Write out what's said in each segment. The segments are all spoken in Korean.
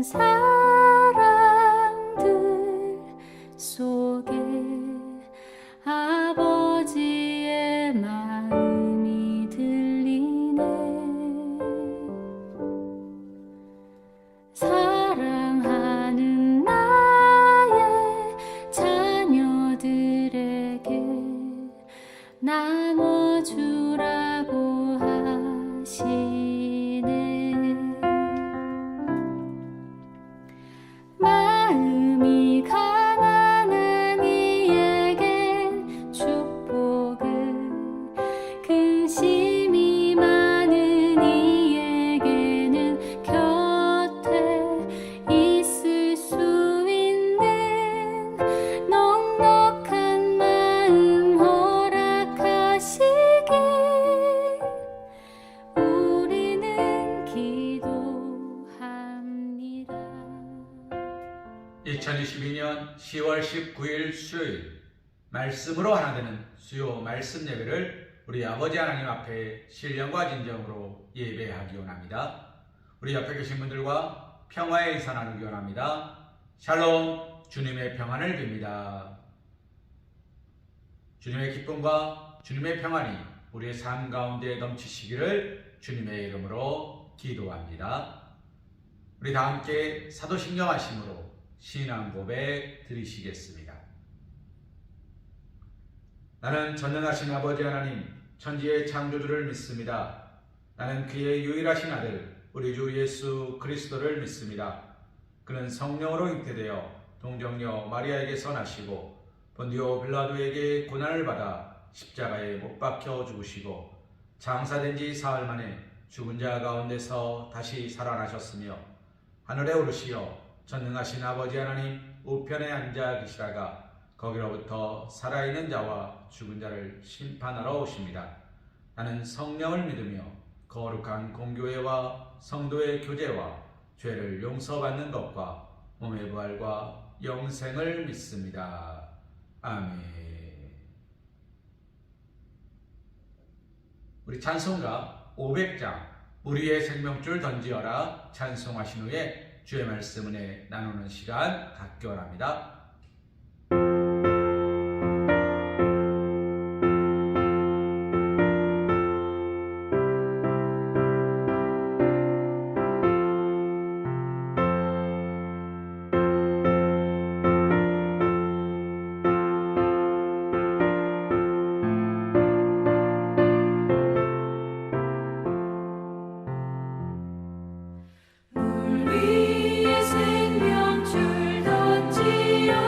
사랑들 속에 아버지의 마음이 들리네. 사랑하는 나의 자녀들에게 나눠주라고 하시네. 마음이 가난한 이에겐 축복을, 근심이 많은 이에게는 곁에 있을 수 있는 넉넉한 마음 허락하시길 우리는 기도합니다. 2022년 10월 19일 수요일 말씀으로 하나 되는 수요 말씀 예배를 우리 아버지 하나님 앞에 신령과 진정으로 예배하기 원합니다. 우리 옆에 계신 분들과 평화의 인사 나누기 원합니다. 샬롬, 주님의 평안을 빕니다. 주님의 기쁨과 주님의 평안이 우리의 삶 가운데 넘치시기를 주님의 이름으로 기도합니다. 우리 다 함께 사도신경 하심으로 신앙 고백 드리시겠습니다. 나는 전능하신 아버지 하나님, 천지의 창조주를 믿습니다. 나는 그의 유일하신 아들 우리 주 예수 그리스도를 믿습니다. 그는 성령으로 잉태되어 동정녀 마리아에게서 나시고 본디오 빌라도에게 고난을 받아 십자가에 못 박혀 죽으시고 장사된 지 사흘 만에 죽은 자 가운데서 다시 살아나셨으며 하늘에 오르시어 전능하신 아버지 하나님 우편에 앉아 계시다가 거기로부터 살아있는 자와 죽은 자를 심판하러 오십니다. 나는 성령을 믿으며 거룩한 공교회와 성도의 교제와 죄를 용서받는 것과 몸의 부활과 영생을 믿습니다. 아멘. 우리 찬송가 500장 우리의 생명줄 던지어라 찬송하신 후에 주의 말씀 은혜 나누는 시간 갖기 원합니다. 물 위에 생명줄 던지어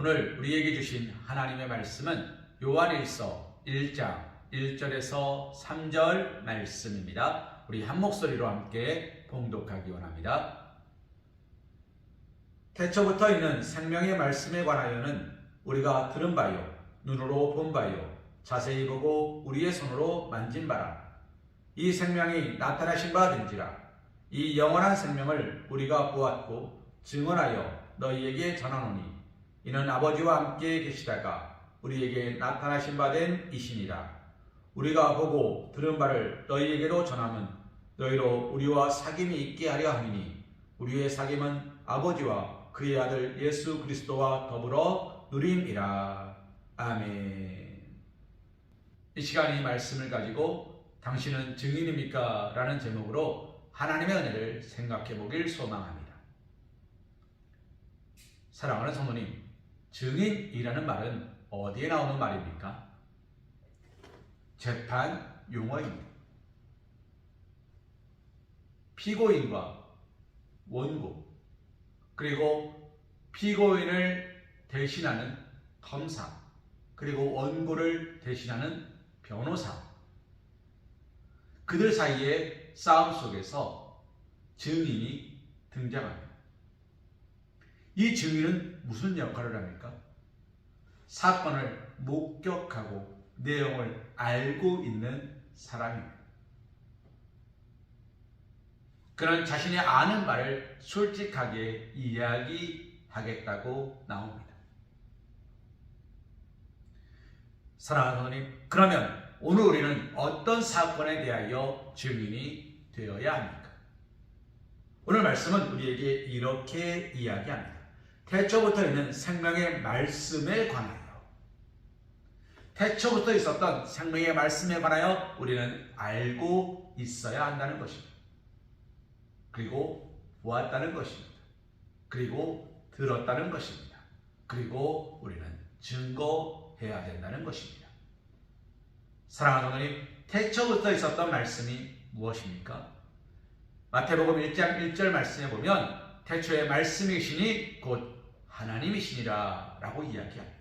오늘 우리에게 주신 하나님의 말씀은 요한일서 1장 1절에서 3절 말씀입니다. 우리 한 목소리로 함께 봉독하기 원합니다. 태초부터 있는 생명의 말씀에 관하여는 우리가 들은 바요, 눈으로 본 바요, 자세히 보고 우리의 손으로 만진 바라. 이 생명이 나타나신 바 된지라. 이 영원한 생명을 우리가 보았고 증언하여 너희에게 전하노니 이는 아버지와 함께 계시다가 우리에게 나타나신 바 된 이시니라. 우리가 보고 들은 바를 너희에게도 전함은 너희로 우리와 사귐이 있게 하려 함이니 우리의 사귐은 아버지와 그의 아들 예수 그리스도와 더불어 누림이라. 아멘. 이 시간 이 말씀을 가지고 당신은 증인입니까? 라는 제목으로 하나님의 은혜를 생각해 보길 소망합니다. 사랑하는 성도님, 증인이라는 말은 어디에 나오는 말입니까? 재판 용어입니다. 피고인과 원고, 그리고 피고인을 대신하는 검사, 그리고 원고를 대신하는 변호사, 그들 사이의 싸움 속에서 증인이 등장합니다. 이 증인은 무슨 역할을 합니까? 사건을 목격하고 내용을 알고 있는 사람입니다. 그는 자신이 아는 바를 솔직하게 이야기하겠다고 나옵니다. 사랑하는 성도님, 그러면 오늘 우리는 어떤 사건에 대하여 증인이 되어야 합니까? 오늘 말씀은 우리에게 이렇게 이야기합니다. 태초부터 있는 생명의 말씀에 관하여, 태초부터 있었던 생명의 말씀에 관하여 우리는 알고 있어야 한다는 것입니다. 그리고 보았다는 것입니다. 그리고 들었다는 것입니다. 그리고 우리는 증거해야 된다는 것입니다. 사랑하는 성도님, 태초부터 있었던 말씀이 무엇입니까? 마태복음 1장 1절 말씀에 보면 태초에 말씀이시니 곧 하나님이시니라 라고 이야기합니다.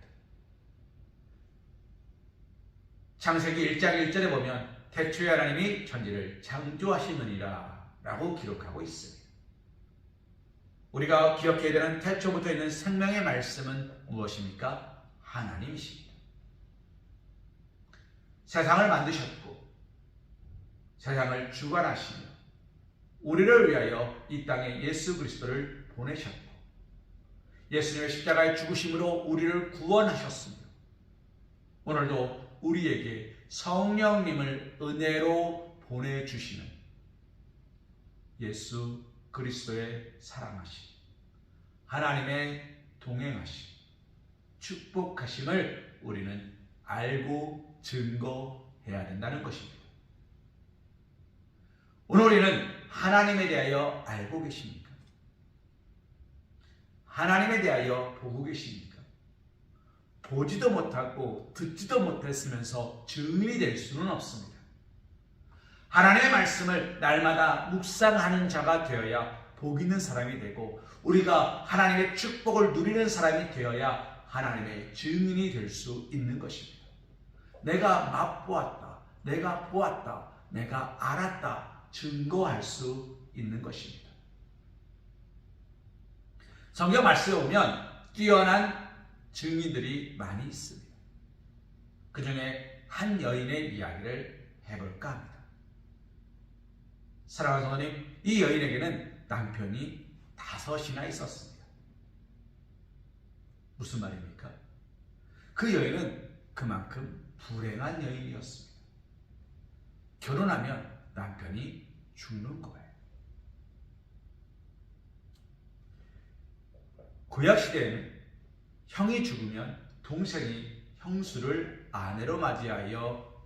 창세기 1장 1절에 보면 태초에 하나님이 천지를 창조하시느니라 라고 기록하고 있습니다. 우리가 기억해야 되는 태초부터 있는 생명의 말씀은 무엇입니까? 하나님이십니다. 세상을 만드셨고 세상을 주관하시며 우리를 위하여 이 땅에 예수 그리스도를 보내셨고 예수님의 십자가의 죽으심으로 우리를 구원하셨으며 오늘도 우리에게 성령님을 은혜로 보내주시는 예수 그리스도의 사랑하심, 하나님의 동행하심, 축복하심을 우리는 알고 증거해야 된다는 것입니다. 오늘 우리는 하나님에 대하여 알고 계십니까? 하나님에 대하여 보고 계십니까? 보지도 못하고 듣지도 못했으면서 증인이 될 수는 없습니다. 하나님의 말씀을 날마다 묵상하는 자가 되어야 복 있는 사람이 되고 우리가 하나님의 축복을 누리는 사람이 되어야 하나님의 증인이 될 수 있는 것입니다. 내가 맛보았다, 내가 보았다, 내가 알았다 증거할 수 있는 것입니다. 성경 말씀에 보면 뛰어난 증인들이 많이 있습니다. 그 중에 한 여인의 이야기를 해볼까 합니다. 사랑하는 성도님, 이 여인에게는 남편이 5이나 있었습니다. 무슨 말입니까? 그 여인은 그만큼 불행한 여인이었습니다. 결혼하면 남편이 죽는 거예요. 구약시대에는 형이 죽으면 동생이 형수를 아내로 맞이하여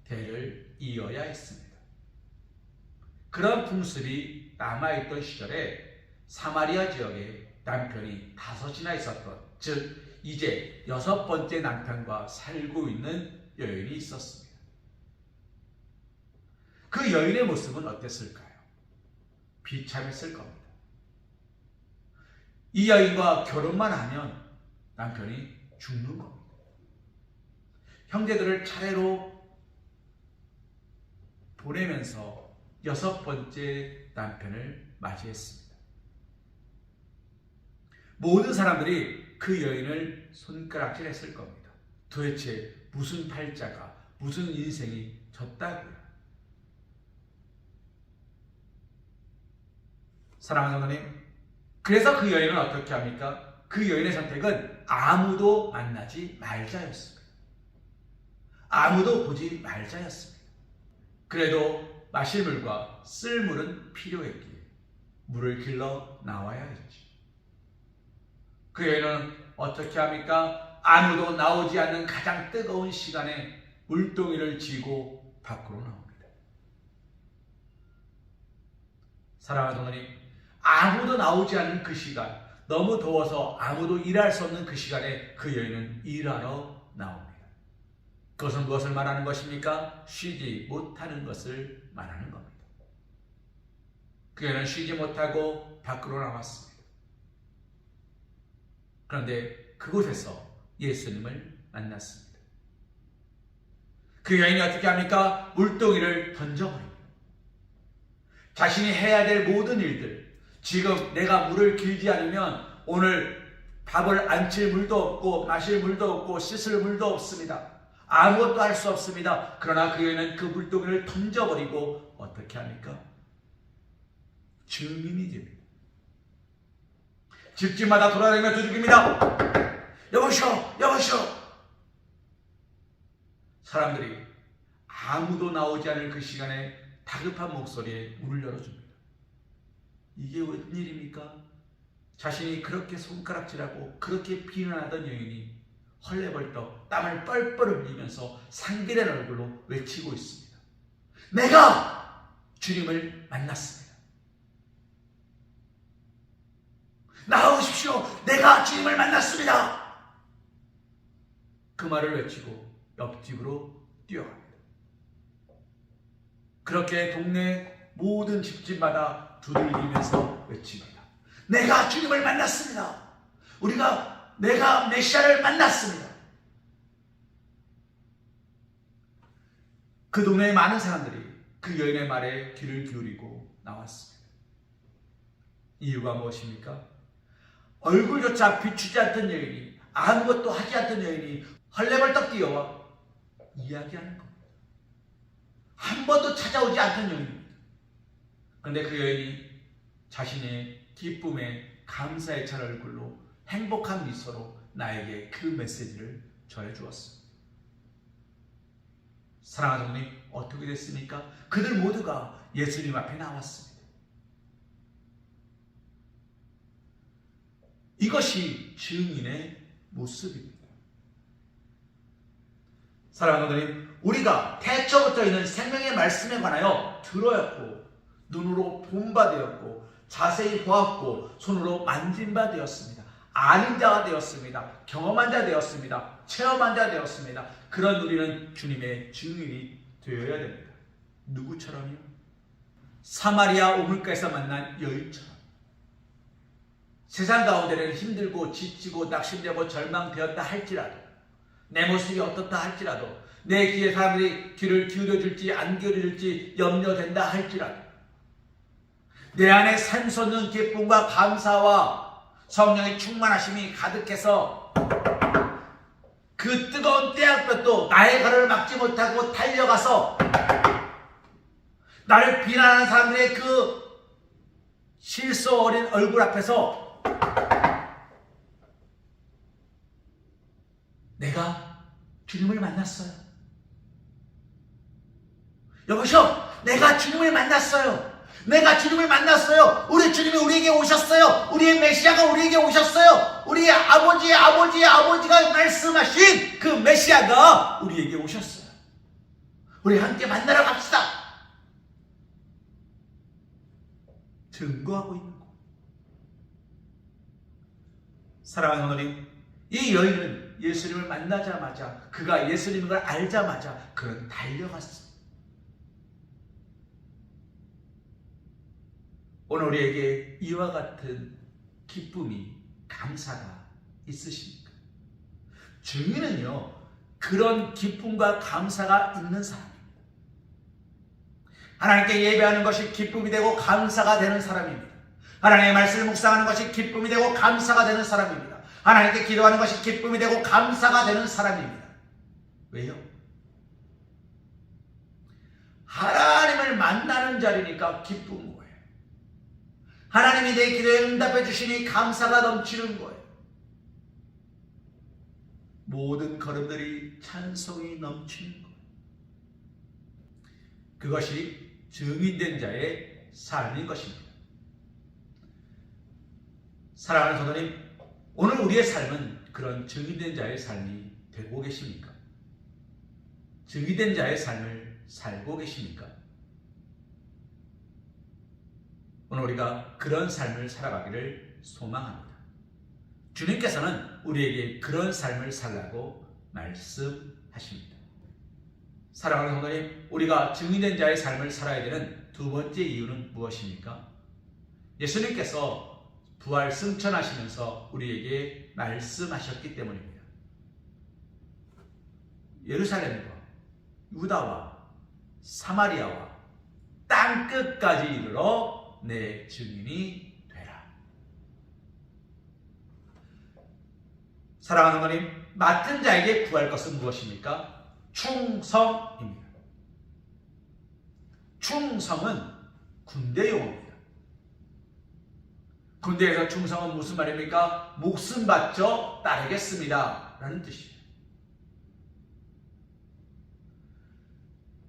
대를 이어야 했습니다. 그런 풍습이 남아있던 시절에 사마리아 지역에 남편이 5이나 있었던, 즉 이제 6번째 남편과 살고 있는 여인이 있었습니다. 그 여인의 모습은 어땠을까요? 비참했을 겁니다. 이 여인과 결혼만 하면 남편이 죽는 겁니다. 형제들을 차례로 보내면서 6번째 남편을 맞이했습니다. 모든 사람들이 그 여인을 손가락질했을 겁니다. 도대체 무슨 팔자가, 무슨 인생이 졌다고요. 사랑하는 하나님, 그래서 그 여인은 어떻게 합니까? 그 여인의 선택은 아무도 만나지 말자였습니다. 아무도 보지 말자였습니다. 그래도 마실 물과 쓸 물은 필요했기에 물을 길러 나와야 했지. 그 여인은 어떻게 합니까? 아무도 나오지 않는 가장 뜨거운 시간에 물동이를 쥐고 밖으로 나옵니다. 사랑하는 하나님, 아무도 나오지 않는 그 시간, 너무 더워서 아무도 일할 수 없는 그 시간에 그 여인은 일하러 나옵니다. 그것은 무엇을 말하는 것입니까? 쉬지 못하는 것을 말하는 겁니다. 그 여인은 쉬지 못하고 밖으로 나왔습니다. 그런데 그곳에서 예수님을 만났습니다. 그 여인이 어떻게 합니까? 물동이를 던져버립니다. 자신이 해야 될 모든 일들, 지금 내가 물을 길지 않으면 오늘 밥을 안칠 물도 없고 마실 물도 없고 씻을 물도 없습니다. 아무것도 할 수 없습니다. 그러나 그 여인은 그 물동이를 던져버리고 어떻게 합니까? 증인이 됩니다. 집집마다 돌아다니며 두들깁니다. 여보시오, 여보시오. 사람들이 아무도 나오지 않을 그 시간에 다급한 목소리에 문을 열어줍니다. 이게 웬일입니까? 자신이 그렇게 손가락질하고 그렇게 비난하던 여인이 헐레벌떡 땀을 뻘뻘 흘리면서 상기된 얼굴로 외치고 있습니다. 내가 주님을 만났습니다. 나오십시오. 내가 주님을 만났습니다. 그 말을 외치고 옆집으로 뛰어갑니다. 그렇게 동네 모든 집집마다 두들기면서 외칩니다. 내가 주님을 만났습니다. 내가 메시아를 만났습니다. 그 동네의 많은 사람들이 그 여인의 말에 귀를 기울이고 나왔습니다. 이유가 무엇입니까? 얼굴조차 비추지 않던 여인이, 아무것도 하지 않던 여인이 헐레벌떡 뛰어와 이야기하는 겁니다. 한 번도 찾아오지 않던 여인입니다. 그런데 그 여인이 자신의 기쁨에 감사에 찬 얼굴로 행복한 미소로 나에게 그 메시지를 전해주었습니다. 사랑하는 주님, 어떻게 됐습니까? 그들 모두가 예수님 앞에 나왔습니다. 이것이 증인의 모습입니다. 사랑하는 주님, 우리가 태초부터 있는 생명의 말씀에 관하여 들었고 눈으로 본 바 되었고 자세히 보았고 손으로 만진 바 되었습니다. 아는 자가 되었습니다. 경험한 자 되었습니다. 체험한 자 되었습니다. 그런 우리는 주님의 증인이 되어야 됩니다. 누구처럼요? 사마리아 우물가에서 만난 여인처럼. 세상 가운데는 힘들고 지치고 낙심되고 절망되었다 할지라도, 내 모습이 어떻다 할지라도, 내 귀에 사람들이 귀를 기울여줄지 안 기울여줄지 염려된다 할지라도, 내 안에 샘솟는 기쁨과 감사와 성령의 충만하심이 가득해서 그 뜨거운 떼약볕도 나의 걸음을 막지 못하고 달려가서 나를 비난하는 사람들의 그 실수 어린 얼굴 앞에서 내가 주님을 만났어요. 여보시오, 내가 주님을 만났어요. 내가 주님을 만났어요. 우리 주님이 우리에게 오셨어요. 우리의 메시아가 우리에게 오셨어요. 우리의 아버지의 아버지의 아버지가 말씀하신 그 메시아가 우리에게 오셨어요. 우리 함께 만나러 갑시다. 증거하고 있는 거. 사랑하는 하나님, 이 여인은 예수님을 만나자마자, 그가 예수님인 걸 알자마자 그는 달려갔습니다. 오늘 우리에게 이와 같은 기쁨이 감사가 있으십니까? 증인은요, 그런 기쁨과 감사가 있는 사람입니다. 하나님께 예배하는 것이 기쁨이 되고 감사가 되는 사람입니다. 하나님의 말씀을 묵상하는 것이 기쁨이 되고 감사가 되는 사람입니다. 하나님께 기도하는 것이 기쁨이 되고 감사가 되는 사람입니다. 왜요? 하나님을 만나는 자리니까 기쁜 거예요. 하나님이 내 기도에 응답해 주시니 감사가 넘치는 거예요. 모든 걸음들이 찬송이 넘치는 거예요. 그것이 증인된 자의 삶인 것입니다. 사랑하는 성도님, 오늘 우리의 삶은 그런 증인된 자의 삶이 되고 계십니까? 증인된 자의 삶을 살고 계십니까? 오늘 우리가 그런 삶을 살아가기를 소망합니다. 주님께서는 우리에게 그런 삶을 살라고 말씀하십니다. 사랑하는 성도님, 우리가 증인된 자의 삶을 살아야 되는 두 번째 이유는 무엇입니까? 예수님께서 부활 승천하시면서 우리에게 말씀하셨기 때문입니다. 예루살렘과 유다와 사마리아와 땅끝까지 이르러 내 증인이 되라. 사랑하는 하나님, 맡은 자에게 구할 것은 무엇입니까? 충성입니다. 충성은 군대 용어입니다. 군대에서 충성은 무슨 말입니까? 목숨 바쳐 따르겠습니다 라는 뜻이에요.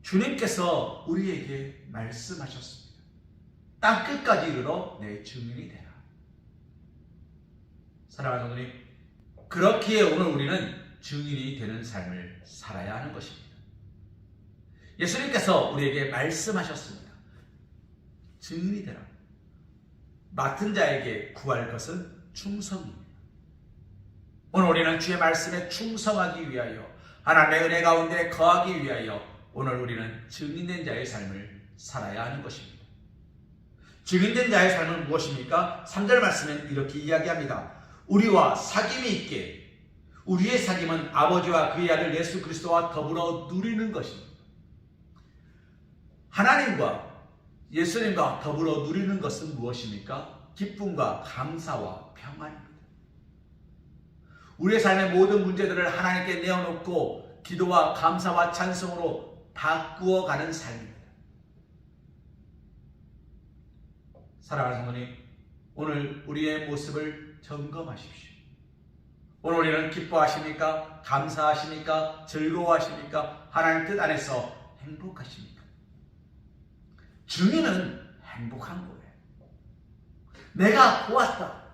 주님께서 우리에게 말씀하셨습니다. 땅끝까지 이르러 내 증인이 되라. 사랑하는 성도님, 그렇기에 오늘 우리는 증인이 되는 삶을 살아야 하는 것입니다. 예수님께서 우리에게 말씀하셨습니다. 증인이 되라. 맡은 자에게 구할 것은 충성입니다. 오늘 우리는 주의 말씀에 충성하기 위하여, 하나님의 은혜 가운데 거하기 위하여 오늘 우리는 증인된 자의 삶을 살아야 하는 것입니다. 증인된 자의 삶은 무엇입니까? 3절 말씀은 이렇게 이야기합니다. 우리와 사귐이 있게, 우리의 사귐은 아버지와 그의 아들 예수 그리스도와 더불어 누리는 것입니다. 하나님과 예수님과 더불어 누리는 것은 무엇입니까? 기쁨과 감사와 평안입니다. 우리의 삶의 모든 문제들을 하나님께 내어놓고 기도와 감사와 찬송으로 바꾸어가는 삶입니다. 사랑하는 성도님, 오늘 우리의 모습을 점검하십시오. 오늘 우리는 기뻐하십니까? 감사하십니까? 즐거워하십니까? 하나님 뜻 안에서 행복하십니까? 증인은 행복한 거예요. 내가 보았다.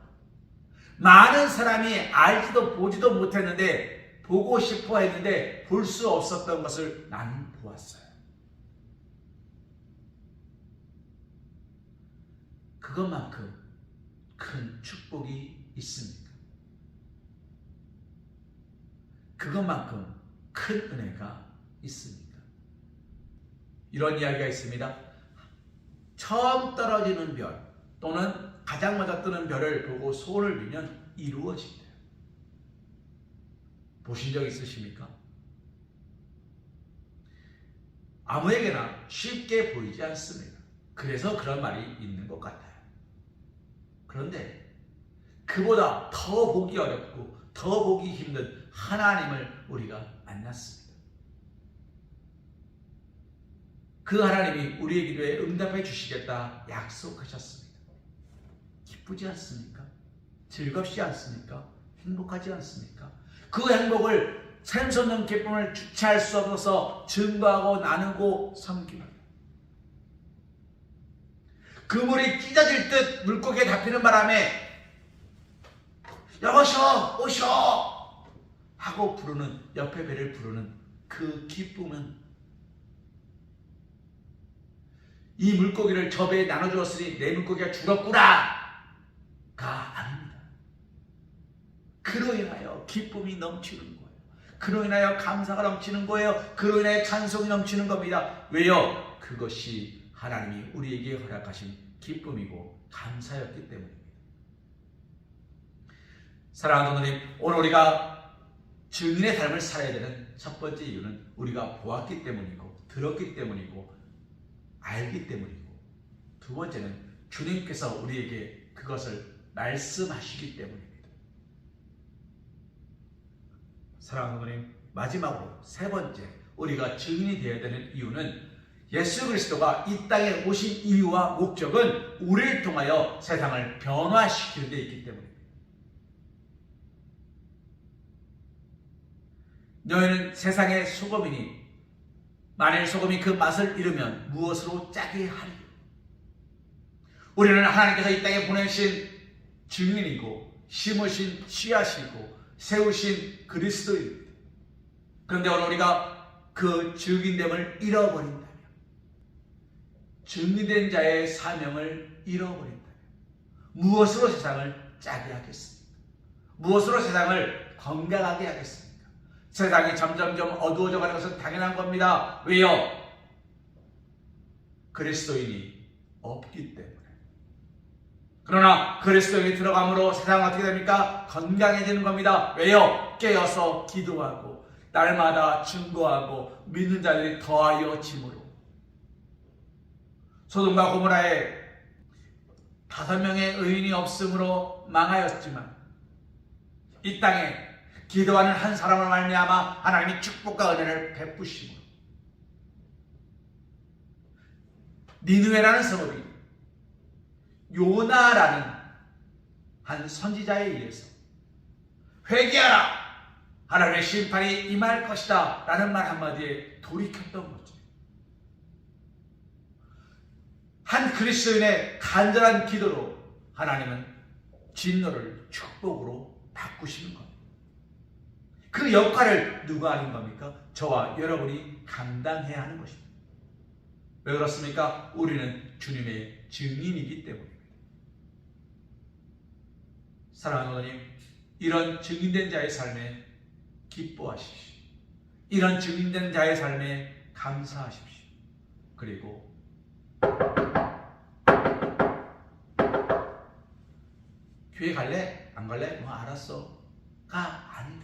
많은 사람이 알지도 보지도 못했는데, 보고 싶어 했는데 볼 수 없었던 것을 나는 보았어요. 그것만큼 큰 축복이 있습니까? 그것만큼 큰 은혜가 있습니까? 이런 이야기가 있습니다. 처음 떨어지는 별 또는 가장 먼저 뜨는 별을 보고 소원을 빌면 이루어진대요. 보신 적 있으십니까? 아무에게나 쉽게 보이지 않습니다. 그래서 그런 말이 있는 것 같아요. 그런데 그보다 더 보기 어렵고 더 보기 힘든 하나님을 우리가 만났습니다. 그 하나님이 우리의 기도에 응답해 주시겠다 약속하셨습니다. 기쁘지 않습니까? 즐겁지 않습니까? 행복하지 않습니까? 그 행복을 샘솟는 기쁨을 주체할 수 없어서 증거하고 나누고 섬깁니다. 그물이 찢어질 듯 물고기에 잡히는 바람에 여보셔 오셔 하고 부르는, 옆에 배를 부르는 그 기쁨은 이 물고기를 저 배에 나눠주었으니 내 물고기가 죽었구나 가 아닙니다. 그로 인하여 기쁨이 넘치는 거예요. 그로 인하여 감사가 넘치는 거예요. 그로 인하여 찬송이 넘치는 겁니다. 왜요? 그것이 하나님이 우리에게 허락하신 기쁨이고 감사였기 때문입니다. 사랑하는 하나님, 오늘 우리가 증인의 삶을 살아야 되는 첫 번째 이유는 우리가 보았기 때문이고 들었기 때문이고 알기 때문이고, 두 번째는 주님께서 우리에게 그것을 말씀하시기 때문입니다. 사랑하는 하나님, 마지막으로 세 번째 우리가 증인이 되어야 되는 이유는 예수 그리스도가 이 땅에 오신 이유와 목적은 우리를 통하여 세상을 변화시키는 데 있기 때문입니다. 너희는 세상의 소금이니 만일 소금이 그 맛을 잃으면 무엇으로 짜게 하리요. 우리는 하나님께서 이 땅에 보내신 증인이고 심으신 씨앗이고 세우신 그리스도입니다. 그런데 오늘 우리가 그 증인됨을 잃어버린다면, 증인된 자의 사명을 잃어버린다면 무엇으로 세상을 짜게 하겠습니까? 무엇으로 세상을 건강하게 하겠습니까? 세상이 점점점 어두워져 가는 것은 당연한 겁니다. 왜요? 그리스도인이 없기 때문에. 그러나 그리스도인이 들어감으로 세상은 어떻게 됩니까? 건강해지는 겁니다. 왜요? 깨어서 기도하고 날마다 증거하고 믿는 자들이 더하여 짐으로. 소돔과 고모라에 5명의 의인이 없음으로 망하였지만 이 땅에 기도하는 한 사람을 말미암아 하나님이 축복과 은혜를 베푸시고, 니느웨라는 성읍이 요나라는 한 선지자에 의해서 회개하라! 하나님의 심판이 임할 것이다 라는 말 한마디에 돌이켰던 거죠. 한 그리스도인의 간절한 기도로 하나님은 진노를 축복으로 바꾸시는 겁니다. 그 역할을 누가 하는 겁니까? 저와 여러분이 감당해야 하는 것입니다. 왜 그렇습니까? 우리는 주님의 증인이기 때문입니다. 사랑하는 하나님, 이런 증인된 자의 삶에 기뻐하십시오. 이런 증인된 자의 삶에 감사하십시오. 그리고 교회 갈래? 안 갈래? 뭐 알았어. 가 아니다.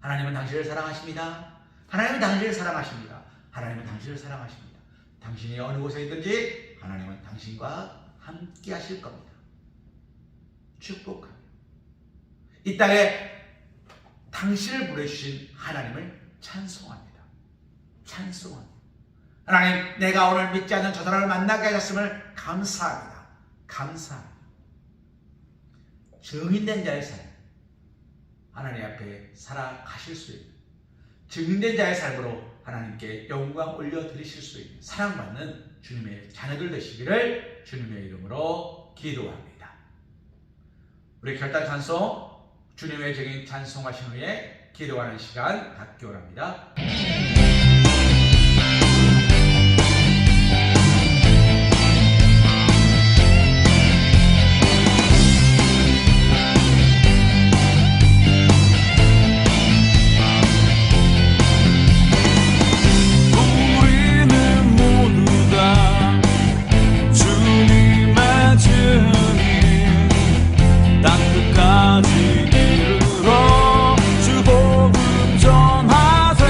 하나님은 당신을 사랑하십니다. 하나님은 당신을 사랑하십니다. 하나님은 당신을 사랑하십니다. 당신이 어느 곳에 있든지 하나님은 당신과 함께 하실 겁니다. 축복합니다. 이 땅에 당신을 보내주신 하나님을 찬송합니다. 찬송합니다. 하나님, 내가 오늘 믿지 않는 저 사람을 만나게 하셨음을 감사합니다. 감사합니다. 증인된 자의 삶, 하나님 앞에 살아가실 수 있는, 증인된 자의 삶으로 하나님께 영광 올려드리실 수 있는 사랑받는 주님의 자녀들 되시기를 주님의 이름으로 기도합니다. 우리 결단 찬송, 주님의 증인 찬송하신 후에 기도하는 시간 갖기 원합니다. 땅끝까지 이르러 주 복음 전하세.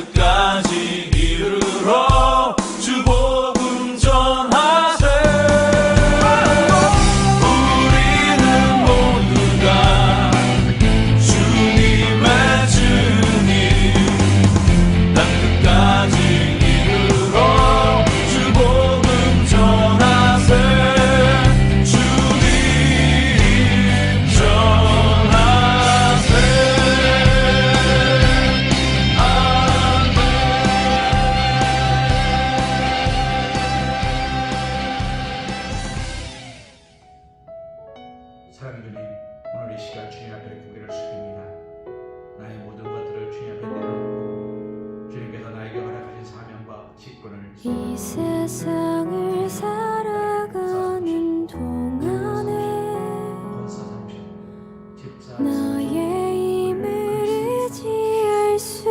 땅끝까지 이르러 주 복음 전하세. 우리는 모두가 주님의 증인. 땅끝까지 이르러 주 복음 전하세. 주님 전하세. 사랑하는 주님, 오늘 이 시간 주님 앞에 고개를 숙입니다. 나의 모든 것들을 주님 앞에 내려놓고 주님께서 나에게 허락하신 사명과 직분을 이 세상을 살아가는 동안에 본사 삼으신 집사 나의 힘을 의지할 수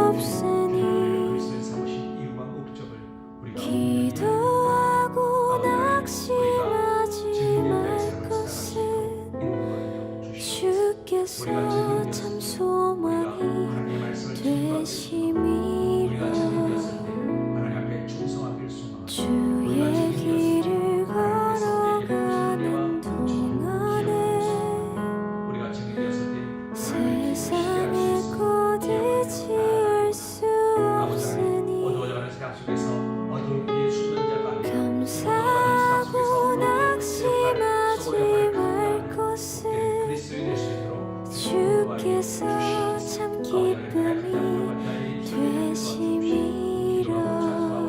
없으니 그리스도의 삼으신 이유와 목적을 우리가 기도하고 낙심하지 말 것은 주께서 참 소망이 되심이라. 하나님 앞에 충성하길 소망하고 주의 길을 걸어가는 동안에 우리가 증인되었을 때 세상에 거두지할 수 없으니 어두워져가는 세상 속에서 어두울 길에 숨는 자가 아니라 감사하고 낙심하지 말 것은 그리스도인 될 수 있도록 주께서 참 기쁨이 되심이라.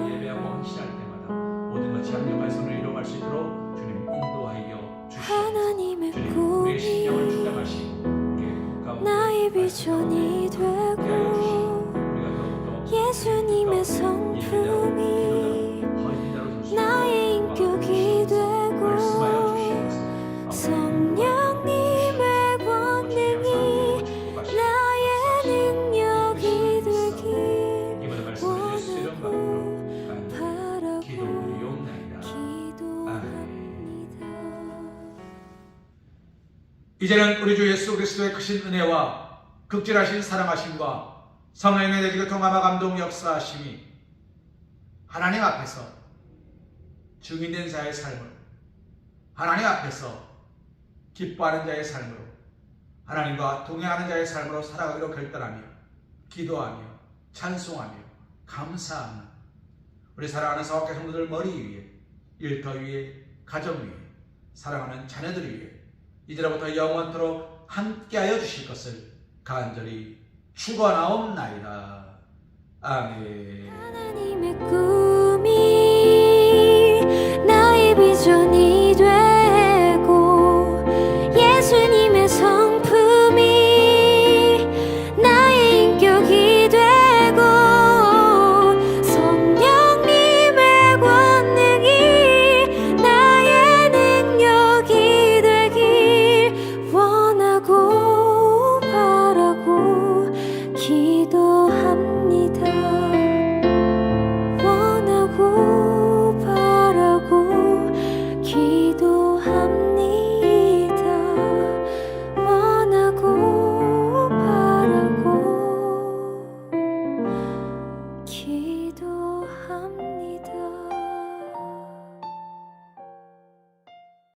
예배하고 헌신할 때마다 모든 것이 합력한 선을 이뤄갈 수 있도록 주님 인도하여 주시옵소서. 하나님의 주님 우리의 신령을 꿈이 주장하시고 우리의 가운데 나의 비전이 되고 예수님의 성품이 나의 인격이 되고 성령님의 권능이 나의 능력이 되길 원하고 바라고 기도합니다. 이제는 우리 주 예수 그리스도의 크신 은혜와 극진하신 사랑하심과 성령의 내지고 통함과 감동 역사하심이 하나님 앞에서 증인된 자의 삶으로, 하나님 앞에서 기뻐하는 자의 삶으로, 하나님과 동행하는 자의 삶으로 살아가기로 결단하며 기도하며 찬송하며 감사하는 우리 사랑하는 사업계 성도들 머리 위에, 일터 위에, 가정 위에, 사랑하는 자녀들 위에 이제로부터 영원토록 함께하여 주실 것을 간절히 축원하옵나이다. 아멘. 하나님의 꿈이 나의 비전이 되